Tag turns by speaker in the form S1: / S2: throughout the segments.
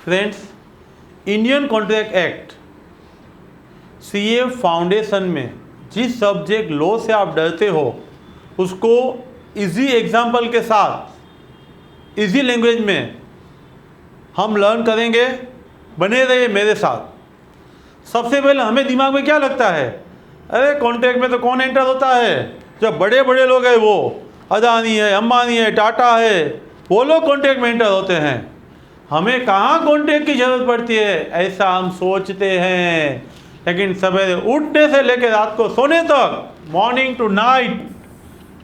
S1: Friends, Indian contract act CA foundation में जिस subject law से आप डरते हो उसको इजी एग्जाम्पल के साथ इजी लैंग्वेज में हम लर्न करेंगे। बने रहिए मेरे साथ। सबसे पहले हमें दिमाग में क्या लगता है, अरे कॉन्ट्रैक्ट में तो कौन एंटर होता है, जो बड़े बड़े लोग हैं वो अदानी है, अंबानी है, टाटा है, वो लोग कॉन्ट्रैक्ट में एंटर होते हैं। हमें कहाँ कॉन्ट्रैक्ट की ज़रूरत पड़ती है, ऐसा हम सोचते हैं। लेकिन सवेरे उठने से लेकर रात को सोने तक, morning to night,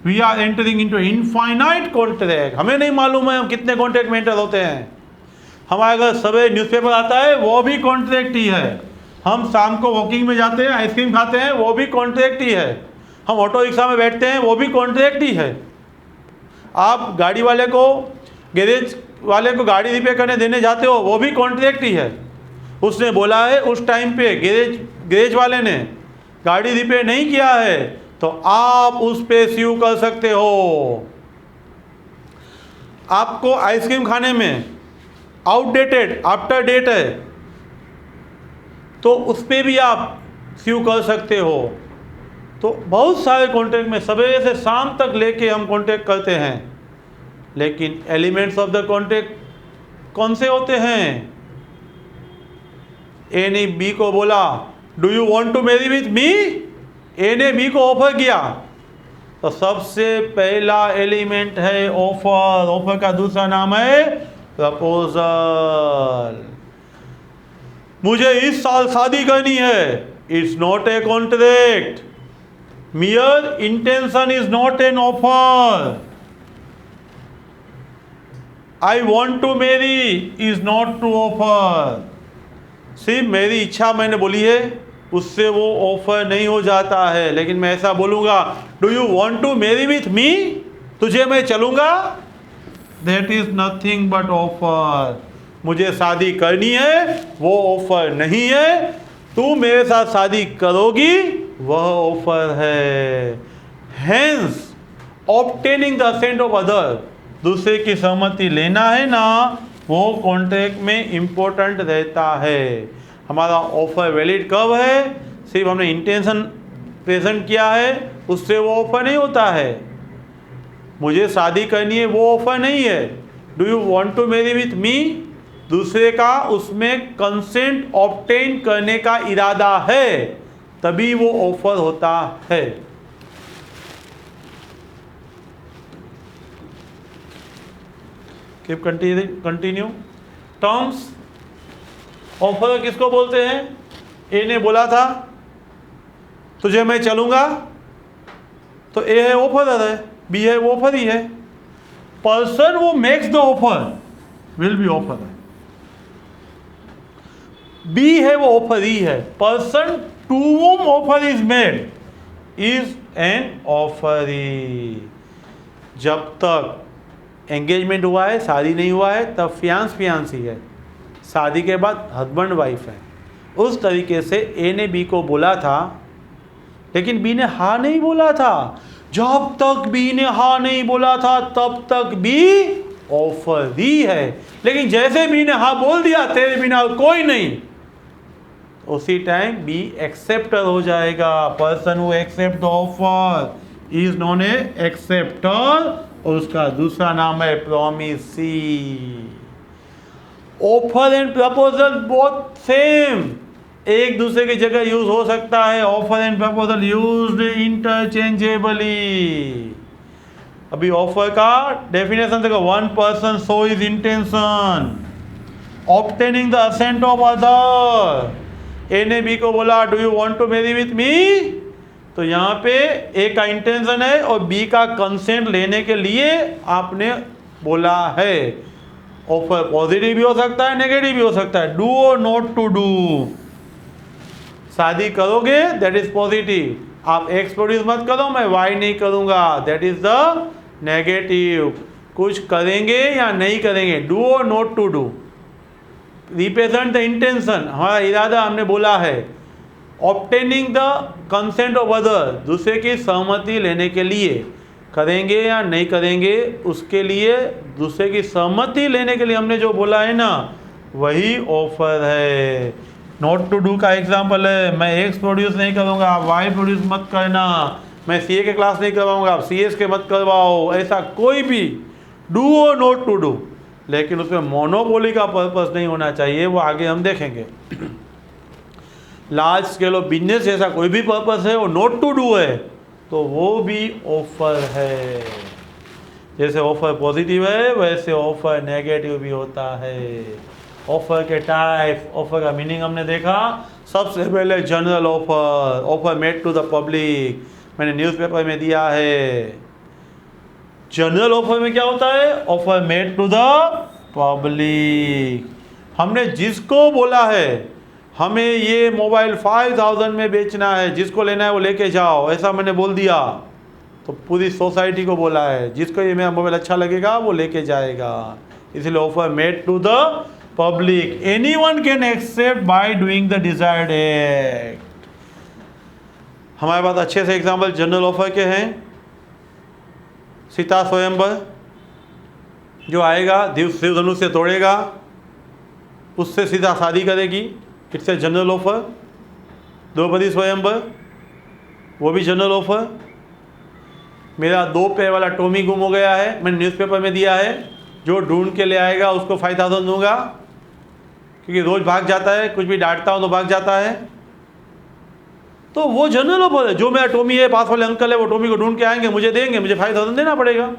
S1: we are entering into infinite contract. हमें नहीं मालूम है हम कितने कॉन्ट्रैक्ट में एंटर होते हैं। हमारे घर सवेरे न्यूज़पेपर आता है, वो भी कॉन्ट्रैक्ट ही है। हम शाम को वॉकिंग में जाते हैं, आइसक्रीम खाते हैं, वो भी कॉन्ट्रैक्ट ही है। हम ऑटो रिक्शा में बैठते हैं, वो भी कॉन्ट्रैक्ट ही है। आप गाड़ी वाले को, गैरेज वाले को गाड़ी रिपेयर करने देने जाते हो, वो भी कॉन्ट्रैक्ट ही है। उसने बोला है उस टाइम पे गैरेज वाले ने गाड़ी रिपेयर नहीं किया है तो आप उस पे स्यू कर सकते हो। आपको आइसक्रीम खाने में आउटडेटेड, आफ्टर डेट है तो उस पर भी आप स्यू कर सकते हो। तो बहुत सारे कॉन्ट्रैक्ट में सवेरे से शाम तक लेके हम कॉन्ट्रैक्ट करते हैं। लेकिन एलिमेंट्स ऑफ द कॉन्ट्रैक्ट कौन से होते हैं? ए ने बी को बोला do you want to marry with me, A ने बी को ऑफर किया तो सबसे पहला एलिमेंट है ऑफर। ऑफर का दूसरा नाम है प्रपोजल। मुझे इस साल शादी करनी है, it's not a contract. Mere intention is not an offer. I want to marry is not to offer. सिर्फ मेरी इच्छा मैंने बोली है, उससे वो ऑफर नहीं हो जाता है। लेकिन मैं ऐसा बोलूँगा do you want to marry with me, तुझे मैं चलूँगा, that is nothing but offer. मुझे शादी करनी है, वो ऑफर नहीं है। तू मेरे साथ शादी करोगी, वह ऑफर है। Hence obtaining the assent of other, दूसरे की सहमति लेना है ना, वो कॉन्ट्रैक्ट में इम्पोर्टेंट रहता है। हमारा ऑफर वैलिड कब है, सिर्फ हमने इंटेंशन प्रेजेंट किया है, उससे वो ऑफर नहीं होता है। मुझे शादी करनी है, वो ऑफर नहीं है। Do you want to marry with me, दूसरे का उसमें कंसेंट ऑब्टेन करने का इरादा है, तभी वो ऑफर होता है। Keep continue. टर्म्स ऑफर किसको बोलते हैं? ए ने बोला था तुझे मैं चलूंगा, तो ए है ऑफर है, बी है वो ऑफर ही है। पर्सन वो makes the offer will be offer है। बी है वो ऑफर ही है। Person to whom offer is made is an offeree. जब तक एंगेजमेंट हुआ है, शादी नहीं हुआ है, तब फियांसी है। शादी के बाद हस्बैंड वाइफ है। उस तरीके से ए ने बी को बोला था, लेकिन बी ने हाँ नहीं बोला था। जब तक बी ने हाँ नहीं बोला था तब तक बी ऑफर ही है। लेकिन जैसे बी ने हाँ बोल दिया, तेरे बिना कोई नहीं, उसी टाइम बी एक्सेप्टर हो जाएगा। Person who accept the offer is known a acceptor, और उसका दूसरा नाम है promisee. Offer and proposal both same, एक दूसरे की जगह यूज हो सकता है। Offer and proposal used interchangeably. अभी ऑफर का डेफिनेशन देखो, one person show his intention obtaining the assent of other. A ने बी को बोला do you want to marry with me, तो यहाँ पे ए का इंटेंशन है और बी का कंसेंट लेने के लिए आपने बोला है। ऑफर पॉजिटिव भी हो सकता है, नेगेटिव भी हो सकता है। डू और नॉट टू डू। शादी करोगे दैट इज पॉजिटिव। आप एक्स प्रोड्यूस मत करो, मैं वाई नहीं करूँगा, दैट इज द नेगेटिव। कुछ करेंगे या नहीं करेंगे, डू और not to do, represent the intention, हमारा इरादा हमने बोला है। Obtaining the consent of other, दूसरे की सहमति लेने के लिए, करेंगे या नहीं करेंगे उसके लिए, दूसरे की सहमति लेने के लिए हमने जो बोला है ना, वही ऑफर है। नॉट टू डू का एग्जाम्पल है, मैं एक्स प्रोड्यूस नहीं करूँगा, आप वाई प्रोड्यूस मत करना, मैं सीए के क्लास नहीं करवाऊँगा, आप सीएस के मत करवाओ, ऐसा कोई भी डू और नॉट टू डू, लेकिन उसमें मोनोपोली का पर्पस नहीं होना चाहिए, वो आगे हम देखेंगे। लार्ज स्केल ऑफ बिजनेस ऐसा कोई भी पर्पस है वो नॉट टू डू है तो वो भी ऑफर है। जैसे ऑफर पॉजिटिव है वैसे ऑफर नेगेटिव भी होता है। ऑफर के टाइप, ऑफर का मीनिंग हमने देखा। सबसे पहले general offer, offer made to the public, मैंने न्यूज़पेपर में दिया है। जनरल ऑफर में क्या होता है? Offer made to the public, हमने जिसको बोला है हमें ये मोबाइल 5000 में बेचना है, जिसको लेना है वो लेके जाओ, ऐसा मैंने बोल दिया तो पूरी सोसाइटी को बोला है, जिसको ये मेरा मोबाइल अच्छा लगेगा वो लेके जाएगा, इसलिए offer made to the public, anyone can accept by doing the desired act. हमारे पास अच्छे से एग्जाम्पल जनरल ऑफर के हैं। सीता स्वयंवर, जो आएगा शिव धनुष से तोड़ेगा उससे सीता शादी करेगी, it's a general offer. Draupadi swayamvar, वो भी जनरल ऑफर। मेरा 2 पैर वाला टॉमी गुम हो गया है, मैंने न्यूज़पेपर में दिया है, जो ढूंढ के ले आएगा उसको 5000 दूंगा, क्योंकि रोज़ भाग जाता है, कुछ भी डांटता हूँ तो भाग जाता है, तो वो जनरल ऑफर है। जो मेरा टॉमी है, पास वाले अंकल है, वो टॉमी को ढूंढ के आएंगे, मुझे देंगे, मुझे 5000 देना पड़ेगा।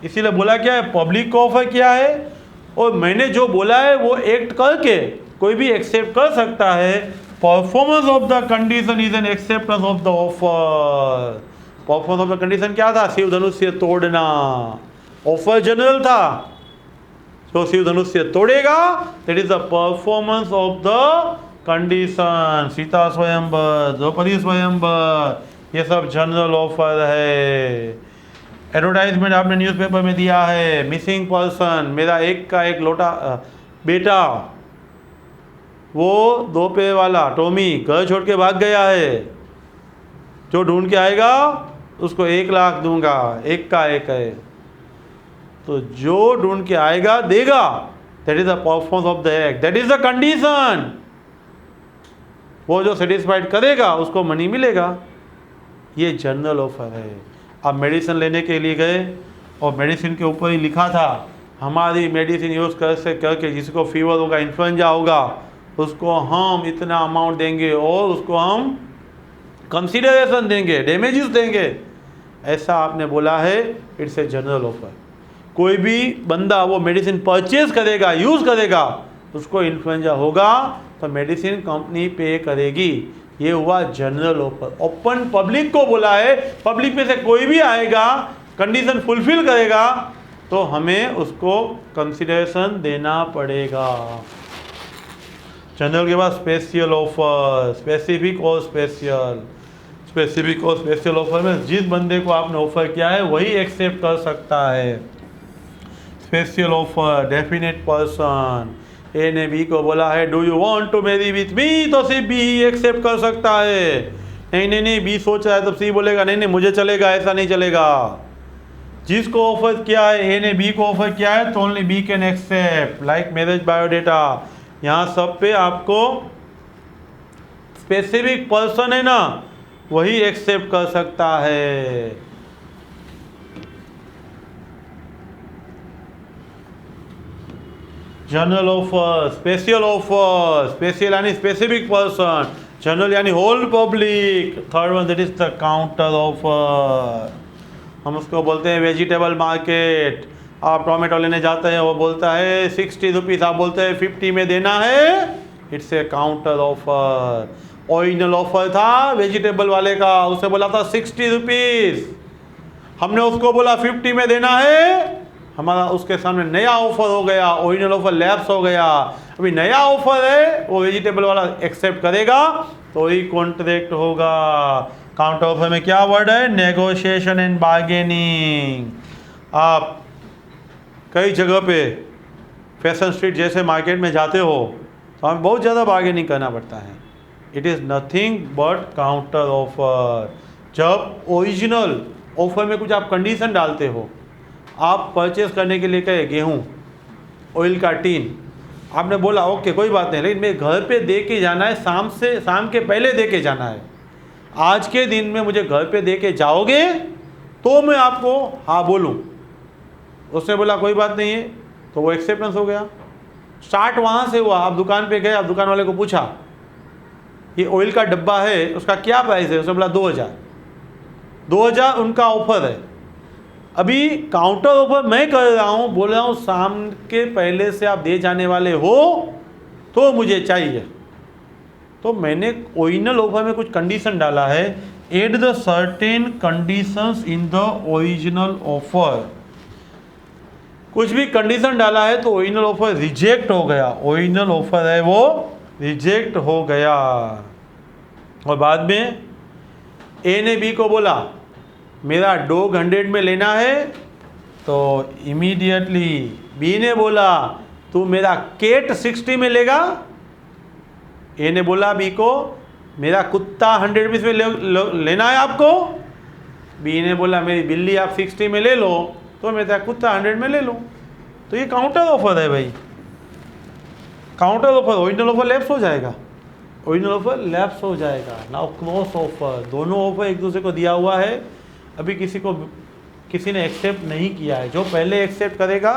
S1: इसीलिए बोला क्या है, पब्लिक का ऑफर क्या है, और मैंने जो बोला है वो एक्ट करके कोई भी एक्सेप्ट कर सकता है। Performance of the condition is an acceptance of the offer. Performance of the condition क्या था? शिव धनुष से तोड़ना। ऑफर जनरल था, तो शिव धनुष से तोड़ेगा, that is the performance of the condition. Sita स्वयंवर, द्रौपदी स्वयंवर, ये सब जनरल ऑफर है। एडवर्टाइजमेंट आपने न्यूज़पेपर में दिया है। मिसिंग पर्सन, मेरा एक का एक लोटा बेटा, वो 2 पैर वाला टॉमी घर छोड़ के भाग गया है, जो ढूंढ के आएगा उसको 1 लाख दूंगा, एक का एक है, तो जो ढूंढ के आएगा देगा, that is the performance of the act, that is the condition. वो जो सेटिस्फाइड करेगा उसको मनी मिलेगा, ये जनरल ऑफर है। आप मेडिसिन लेने के लिए गए और मेडिसिन के ऊपर ही लिखा था हमारी मेडिसिन यूज़ करके जिसको फीवर होगा, इन्फ्लुएंजा होगा, उसको हम इतना अमाउंट देंगे और उसको हम कंसिडरेशन देंगे, डैमेजेस देंगे, ऐसा आपने बोला है, इट्स ए जनरल ऑफर। कोई भी बंदा वो मेडिसिन परचेज करेगा, यूज़ करेगा, उसको इन्फ्लुएंजा होगा तो मेडिसिन कंपनी पे करेगी, ये हुआ जनरल ऑफर। ओपन पब्लिक को बोला है, पब्लिक में से कोई भी आएगा, कंडीशन फुलफिल करेगा तो हमें उसको कंसिडरेशन देना पड़ेगा। जनरल के बाद स्पेशल ऑफर, स्पेसिफिक और स्पेशल। स्पेसिफिक और स्पेशल ऑफर में जिस बंदे को आपने ऑफर किया है वही एक्सेप्ट कर सकता है। Special offer, definite person, A ने बी को बोला है do you want to marry with me, तो सिर्फ बी ही एक्सेप्ट कर सकता है। नहीं, बी सोच रहा है तब सी बोलेगा नहीं मुझे चलेगा, ऐसा नहीं चलेगा। जिसको ऑफर किया है, ए ने बी को ऑफर किया है, तो only B can accept. Like marriage biodata, यहाँ सब पे आपको स्पेसिफिक पर्सन है ना, वही एक्सेप्ट कर सकता है। General offer, special offer, special यानी स्पेसिफिक पर्सन, जनरल यानी whole public. Third one that is the counter offer, हम उसको बोलते हैं वेजिटेबल मार्केट। आप टोमेटो लेने जाते हैं, वो बोलता है 60 रुपीज़, आप बोलते हैं 50 में देना है, it's a counter offer. Original offer था वेजिटेबल वाले का, उसने बोला था 60 रुपीज़, हमने उसको बोला 50 में देना है, हमारा उसके सामने नया ऑफर हो गया, ओरिजिनल ऑफर लैप्स हो गया। अभी नया ऑफर है, वो वेजिटेबल वाला एक्सेप्ट करेगा तो ही कॉन्ट्रैक्ट होगा। काउंटर ऑफर में क्या वर्ड है? Negotiation and bargaining. आप कई जगह पे फैशन स्ट्रीट जैसे मार्केट में जाते हो तो हमें बहुत ज़्यादा बार्गेनिंग करना पड़ता है। It is nothing but counter offer. जब ओरिजिनल ऑफर में कुछ आप कंडीशन डालते हो, आप परचेस करने के लिए कहे गेहूँ, ऑयल का टीन, आपने बोला ओके कोई बात नहीं, लेकिन मैं घर पे दे के जाना है, शाम के पहले दे के जाना है, आज के दिन में मुझे घर पे दे के जाओगे तो मैं आपको हाँ बोलूँ। उसने बोला कोई बात नहीं है, तो वो एक्सेप्टेंस हो गया। स्टार्ट वहाँ से हुआ। आप दुकान पे गए, आप दुकान वाले को पूछा ये ऑयल का डब्बा है उसका क्या प्राइस है, उसने बोला 2000 उनका ऑफर है। अभी काउंटर ऑफर मैं कर रहा हूँ, बोल रहा हूँ शाम के पहले से आप दे जाने वाले हो तो मुझे चाहिए। तो मैंने ओरिजिनल ऑफर में कुछ कंडीशन डाला है, add the certain conditions in the original offer. कुछ भी कंडीशन डाला है तो ओरिजिनल ऑफर रिजेक्ट हो गया, ओरिजिनल ऑफर है वो रिजेक्ट हो गया। और बाद में ए ने बी को बोला मेरा 200 में लेना है, तो इमीडिएटली बी ने बोला तू मेरा केट 60 में लेगा। ए ने बोला बी को मेरा कुत्ता 100 रुपीज़ में लेना है आपको। बी ने बोला मेरी बिल्ली आप 60 में ले लो, तो मेरा कुत्ता 100 में ले लो। तो ये काउंटर ऑफर है भाई, counter offer. Original offer lapse हो जाएगा, ओरिजिनल ऑफर लैप्स हो जाएगा। नाउ क्रॉस ऑफर, दोनों ऑफर एक दूसरे को दिया हुआ है, अभी किसी ने एक्सेप्ट नहीं किया है। जो पहले एक्सेप्ट करेगा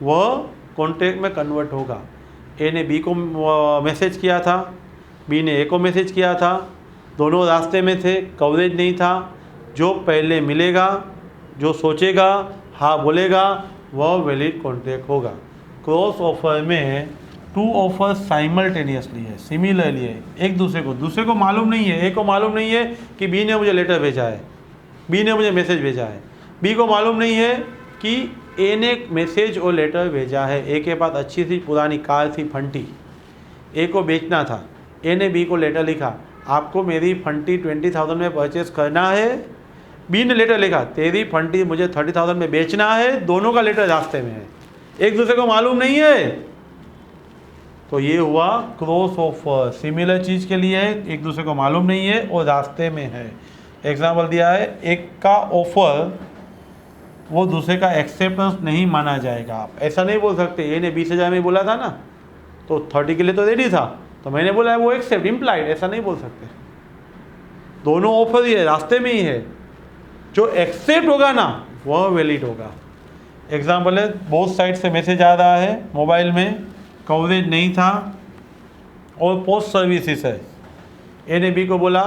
S1: वह कॉन्ट्रैक्ट में कन्वर्ट होगा। ए ने बी को मैसेज किया था, बी ने ए को मैसेज किया था, दोनों रास्ते में थे, कवरेज नहीं था। जो पहले मिलेगा, जो सोचेगा, हाँ बोलेगा, वह वैलिड कॉन्ट्रैक्ट होगा। क्रॉस ऑफर में 2 ऑफर साइमल्टेनियसली है, सिमिलरली है, एक दूसरे को मालूम नहीं है। ए को मालूम नहीं है कि बी ने मुझे लेटर भेजा है, बी ने मुझे मैसेज भेजा है। बी को मालूम नहीं है कि ए ने मैसेज और लेटर भेजा है। ए के पास अच्छी सी पुरानी कार थी फंटी, ए को बेचना था। ए ने बी को लेटर लिखा आपको मेरी फंटी 20,000 में परचेस करना है। बी ने लेटर लिखा तेरी फंटी मुझे 30,000 में बेचना है। दोनों का लेटर रास्ते में है, एक दूसरे को मालूम नहीं है। तो ये हुआ क्रॉस ऑफर, सिमिलर चीज़ के लिए है, एक दूसरे को मालूम नहीं है और रास्ते में है। एग्जाम्पल दिया है, एक का ऑफर वो दूसरे का एक्सेप्टेंस नहीं माना जाएगा। आप ऐसा नहीं बोल सकते ए ने 20,000 में बोला था ना, तो 30 के लिए तो रेडी था, तो मैंने बोला है वो एक्सेप्ट इम्प्लाइड, ऐसा नहीं बोल सकते। दोनों ऑफर ही है, रास्ते में ही है। जो एक्सेप्ट होगा ना वह वैलिड होगा। एग्जाम्पल है, बोथ साइड से मैसेज आ रहा है मोबाइल में, कवरेज नहीं था और पोस्ट सर्विसेज है। ए ने बी को बोला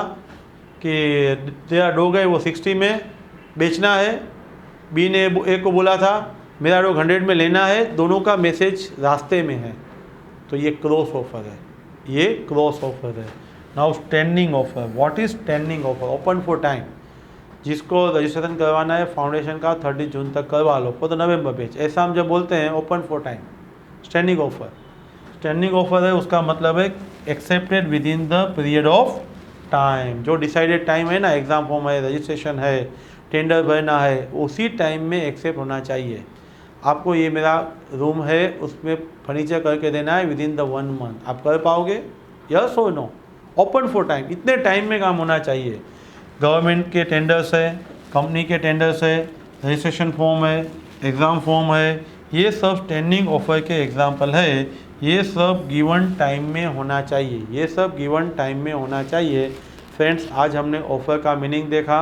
S1: कि तेरा डो गए वो 60 में बेचना है। बी ने ए को बोला था मेरा डो 100 में लेना है। दोनों का मैसेज रास्ते में है, तो ये क्रॉस ऑफर है, ये क्रॉस ऑफर है। Now standing offer, what is standing offer? Open for time, जिसको रजिस्ट्रेशन करवाना है फाउंडेशन का 30 जून तक करवा लो फॉर द नवंबर बैच, ऐसा हम जब बोलते हैं open for time. Standing offer, standing offer है, उसका मतलब है accepted with in the period of time. जो डिसाइडेड टाइम है ना, एग्ज़ाम फॉर्म है, रजिस्ट्रेशन है, टेंडर भरना है, उसी टाइम में एक्सेप्ट होना चाहिए। आपको ये मेरा रूम है उसमें फर्नीचर करके देना है विद इन द 1 मंथ, आप कर पाओगे? यस और नो? ओपन फॉर टाइम, इतने टाइम में काम होना चाहिए। गवर्नमेंट के टेंडर्स है, कंपनी के टेंडर्स है, रजिस्ट्रेशन फॉर्म है, एग्ज़ाम फॉर्म है, ये सब स्टैंडिंग ऑफर के एग्जाम्पल है। ये सब गिवन टाइम में होना चाहिए, ये सब गिवन टाइम में होना चाहिए। फ्रेंड्स, आज हमने ऑफ़र का मीनिंग देखा।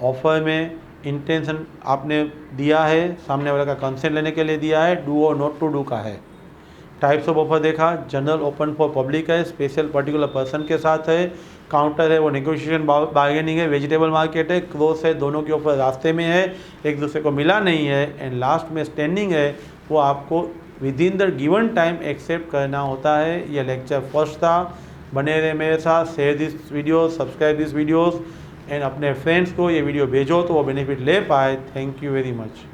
S1: ऑफ़र में इंटेंशन आपने दिया है, सामने वाले का कंसेंट लेने के लिए दिया है, डू और नॉट टू डू का है। टाइप्स ऑफ ऑफर देखा, जनरल ओपन फॉर पब्लिक है, स्पेशल पर्टिकुलर पर्सन के साथ है, काउंटर है वो नेगोशिएशन बार्गेनिंग है, वेजिटेबल मार्केट है, क्रॉस है, दोनों के ऑफर रास्ते में है, एक दूसरे को मिला नहीं है। एंड लास्ट में स्टैंडिंग है, वो आपको within the given time accept करना होता है। ये लेक्चर फर्स्ट था। बने रहे मेरे साथ, share this video, subscribe this videos and अपने फ्रेंड्स को ये वीडियो भेजो तो वो बेनिफिट ले पाए। Thank you very much.